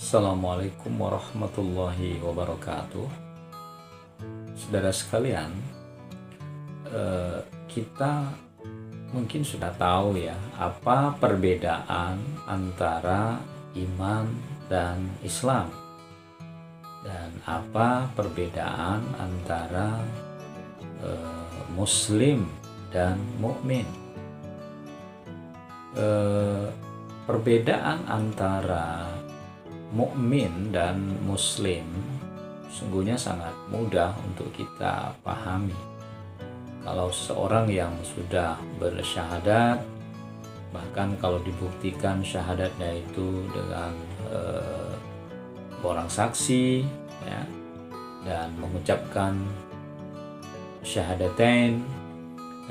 Assalamualaikum warahmatullahi wabarakatuh. Saudara sekalian, kita mungkin sudah tahu ya apa perbedaan antara iman dan Islam, dan apa perbedaan antara Muslim dan mukmin. Perbedaan antara mukmin dan muslim sungguhnya sangat mudah untuk kita pahami. Kalau seorang yang sudah bersyahadat, bahkan kalau dibuktikan syahadatnya itu dengan orang saksi ya, dan mengucapkan syahadatain,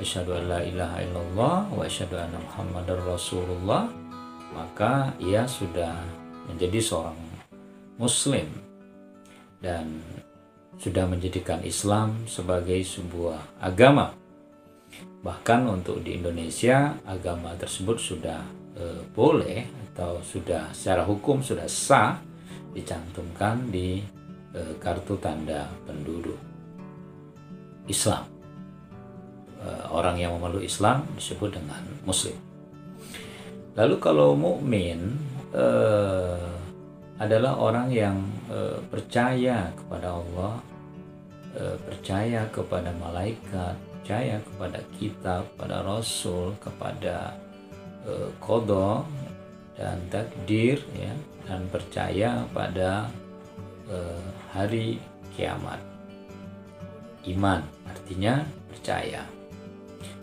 asyhadu an la ilaha illallah wa asyhadu anna muhammadar rasulullah, maka ia sudah menjadi seorang muslim dan sudah menjadikan Islam sebagai sebuah agama. Bahkan untuk di Indonesia, agama tersebut sudah boleh atau sudah secara hukum sudah sah dicantumkan di kartu tanda penduduk Islam. Orang yang memeluk Islam disebut dengan muslim. Lalu kalau mukmin adalah orang yang percaya kepada Allah, percaya kepada malaikat, percaya kepada kitab, kepada rasul, kepada qada dan takdir ya, dan percaya pada hari kiamat. Iman artinya percaya.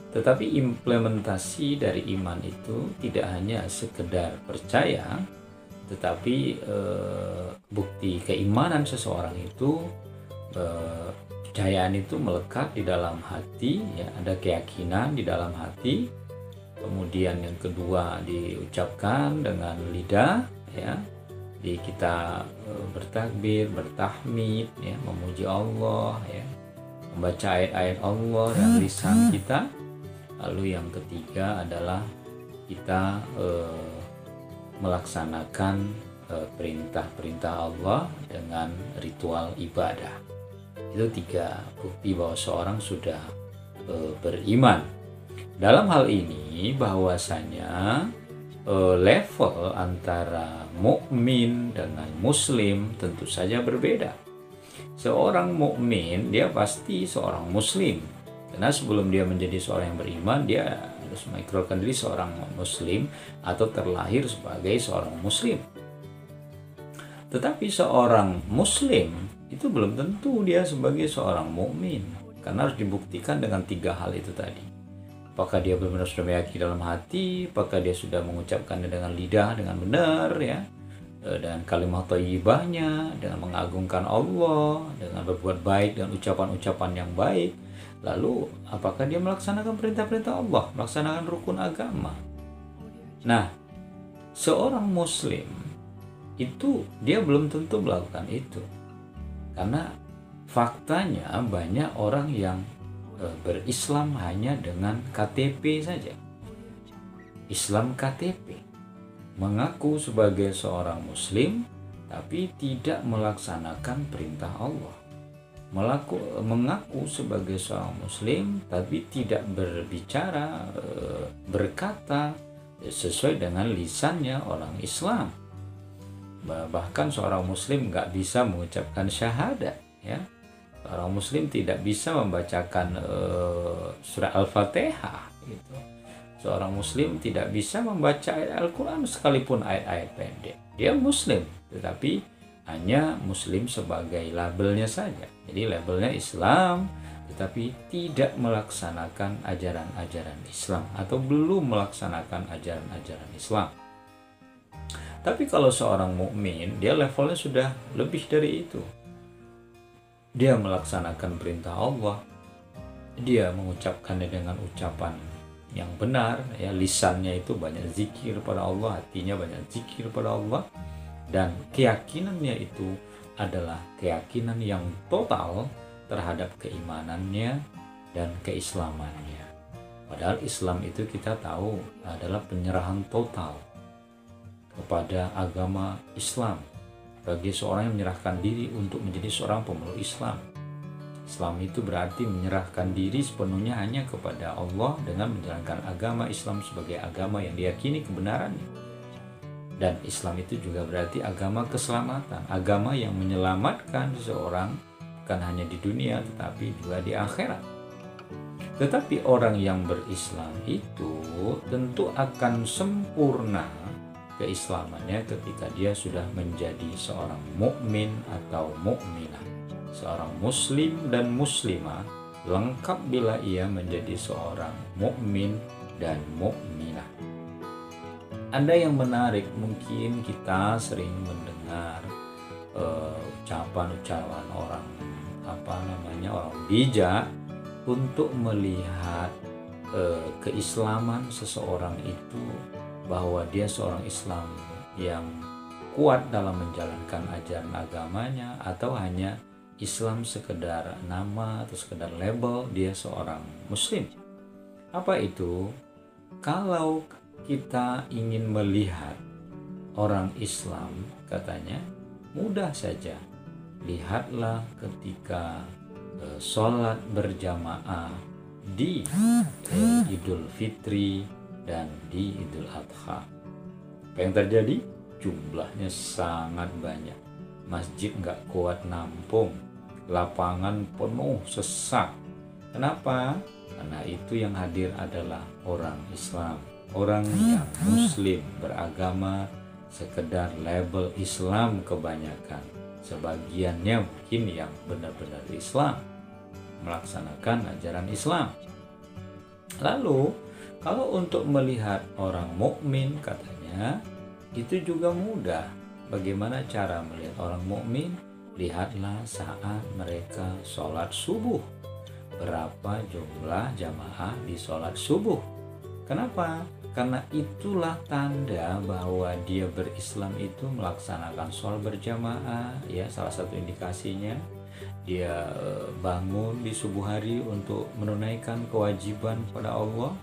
Tetapi implementasi dari iman itu tidak hanya sekedar percaya, tetapi bukti keimanan seseorang itu, kepercayaan itu melekat di dalam hati ya, ada keyakinan di dalam hati. Kemudian yang kedua diucapkan dengan lidah ya, kita bertakbir, bertahmid ya, memuji Allah ya, membaca ayat-ayat Allah dan lisan kita. Lalu yang ketiga adalah kita melaksanakan perintah-perintah Allah dengan ritual ibadah. Itu 3 bukti bahwa seorang sudah beriman. Dalam hal ini bahwasanya level antara mukmin dengan muslim tentu saja berbeda. Seorang mukmin dia pasti seorang muslim, karena sebelum dia menjadi seorang yang beriman, dia harus mengikrarkan diri seorang muslim atau terlahir sebagai seorang muslim. Tetapi seorang muslim itu belum tentu dia sebagai seorang mukmin, karena harus dibuktikan dengan 3 hal itu tadi. Apakah dia benar-benar sudah meyakini dalam hati, apakah dia sudah mengucapkannya dengan lidah dengan benar ya, dan kalimat thayyibahnya, dengan mengagungkan Allah, dengan berbuat baik dan ucapan-ucapan yang baik. Lalu apakah dia melaksanakan perintah-perintah Allah, melaksanakan rukun agama. Nah, seorang muslim itu dia belum tentu melakukan itu, karena faktanya banyak orang yang berislam hanya dengan KTP saja. Islam KTP, mengaku sebagai seorang muslim tapi tidak melaksanakan perintah Allah. Mengaku sebagai seorang muslim tapi tidak berbicara, berkata sesuai dengan lisannya orang Islam. Bahkan seorang muslim nggak bisa mengucapkan syahadat ya. Seorang muslim tidak bisa membacakan surah Al-Fatihah gitu. Seorang muslim tidak bisa membaca ayat Al-Quran sekalipun ayat-ayat pendek. Dia muslim tetapi hanya muslim sebagai labelnya saja. Jadi labelnya Islam tetapi tidak melaksanakan ajaran-ajaran Islam atau belum melaksanakan ajaran-ajaran Islam. Tapi kalau seorang mukmin, dia levelnya sudah lebih dari itu. Dia melaksanakan perintah Allah, dia mengucapkannya dengan ucapan yang benar ya, lisannya itu banyak zikir pada Allah, hatinya banyak zikir pada Allah, dan keyakinannya itu adalah keyakinan yang total terhadap keimanannya dan keislamannya. Padahal Islam itu kita tahu adalah penyerahan total kepada agama Islam. bagi seorang yang menyerahkan diri untuk menjadi seorang pemeluk Islam. Islam itu berarti menyerahkan diri sepenuhnya hanya kepada Allah dengan menjalankan agama Islam sebagai agama yang diyakini kebenarannya. Dan Islam itu juga berarti agama keselamatan, agama yang menyelamatkan seseorang bukan hanya di dunia tetapi juga di akhirat. Tetapi orang yang berislam itu tentu akan sempurna keislamannya ketika dia sudah menjadi seorang mukmin atau mukminah, seorang muslim dan muslimah, lengkap bila ia menjadi seorang mukmin dan mukminah. Ada yang menarik, mungkin kita sering mendengar ucapan-ucapan orang orang bijak untuk melihat keislaman seseorang itu, bahwa dia seorang Islam yang kuat dalam menjalankan ajaran agamanya, atau hanya Islam sekedar nama atau sekedar label dia seorang muslim. Apa itu? Kalau kita ingin melihat orang Islam, katanya mudah saja. Lihatlah ketika sholat berjamaah di Idul Fitri dan di Idul Adha. Apa yang terjadi? Jumlahnya sangat banyak. Masjid nggak kuat nampung, lapangan penuh sesak. Kenapa? Karena itu yang hadir adalah orang Islam, orang yang muslim, beragama sekedar label Islam kebanyakan. Sebagiannya mungkin yang benar-benar Islam, melaksanakan ajaran Islam. Lalu kalau untuk melihat orang mukmin, katanya itu juga mudah. Bagaimana cara melihat orang mukmin? Lihatlah saat mereka sholat subuh. Berapa jumlah jamaah di sholat subuh? Kenapa? Karena itulah tanda bahwa dia berislam itu melaksanakan sholat berjamaah. Ya, salah satu indikasinya dia bangun di subuh hari untuk menunaikan kewajiban pada Allah.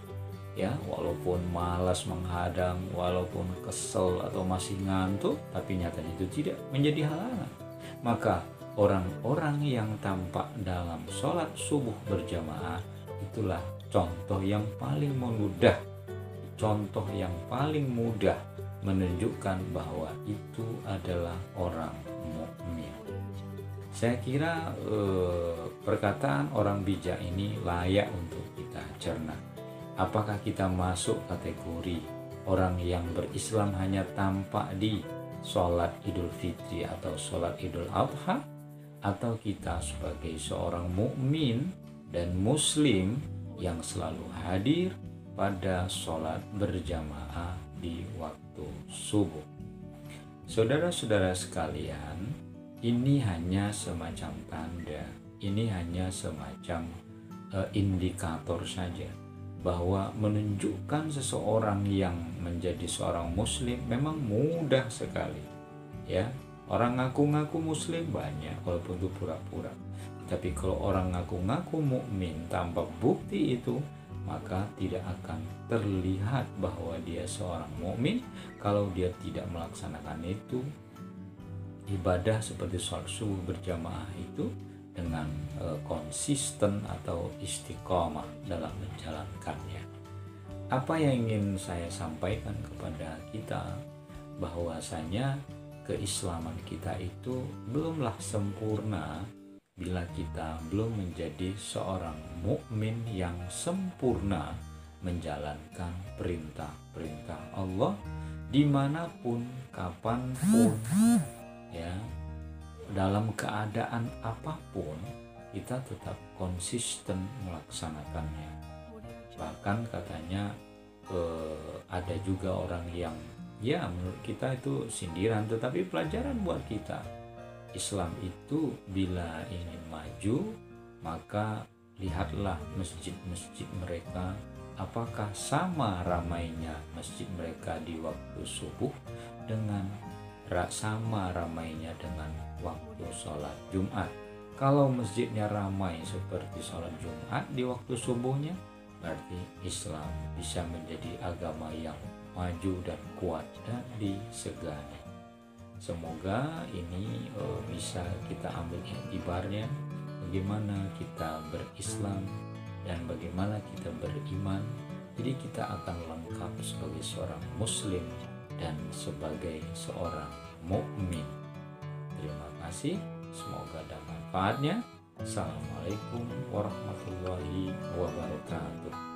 Ya, walaupun malas menghadang, walaupun kesel atau masih ngantuk, tapi nyatanya itu tidak menjadi halangan. Maka orang-orang yang tampak dalam sholat subuh berjamaah itulah contoh yang paling mudah, contoh yang paling mudah menunjukkan bahwa itu adalah orang mukmin. Saya kira perkataan orang bijak ini layak untuk kita cerna. Apakah kita masuk kategori orang yang berislam hanya tampak di sholat Idul Fitri atau sholat Idul Adha, atau kita sebagai seorang mukmin dan muslim yang selalu hadir pada sholat berjamaah di waktu subuh? Saudara-saudara sekalian, ini hanya semacam tanda, ini hanya semacam indikator saja, bahwa menunjukkan seseorang yang menjadi seorang muslim memang mudah sekali. Ya, orang ngaku-ngaku muslim banyak walaupun itu pura-pura. Tapi kalau orang ngaku-ngaku mukmin tanpa bukti itu, maka tidak akan terlihat bahwa dia seorang mukmin kalau dia tidak melaksanakan itu. Ibadah seperti sholat subuh berjamaah itu dengan konsisten atau istiqomah dalam menjalankannya. Apa yang ingin saya sampaikan kepada kita, bahwasanya keislaman kita itu belumlah sempurna bila kita belum menjadi seorang mukmin yang sempurna menjalankan perintah-perintah Allah dimanapun, kapanpun, ya, dalam keadaan apapun kita tetap konsisten melaksanakannya. Bahkan katanya ada juga orang yang ya menurut kita itu sindiran, tetapi pelajaran buat kita. Islam itu bila ingin maju, maka lihatlah masjid-masjid mereka, apakah sama ramainya masjid mereka di waktu subuh dengan sama ramainya dengan waktu sholat Jumat. Kalau masjidnya ramai seperti sholat Jumat di waktu subuhnya, berarti Islam bisa menjadi agama yang maju dan kuat dan disegani. Semoga ini bisa kita ambil iktibarnya, bagaimana kita berislam dan bagaimana kita beriman. Jadi kita akan lengkap sebagai seorang muslim dan sebagai seorang mukmin. Terima kasih, semoga ada manfaatnya. Assalamualaikum warahmatullahi wabarakatuh.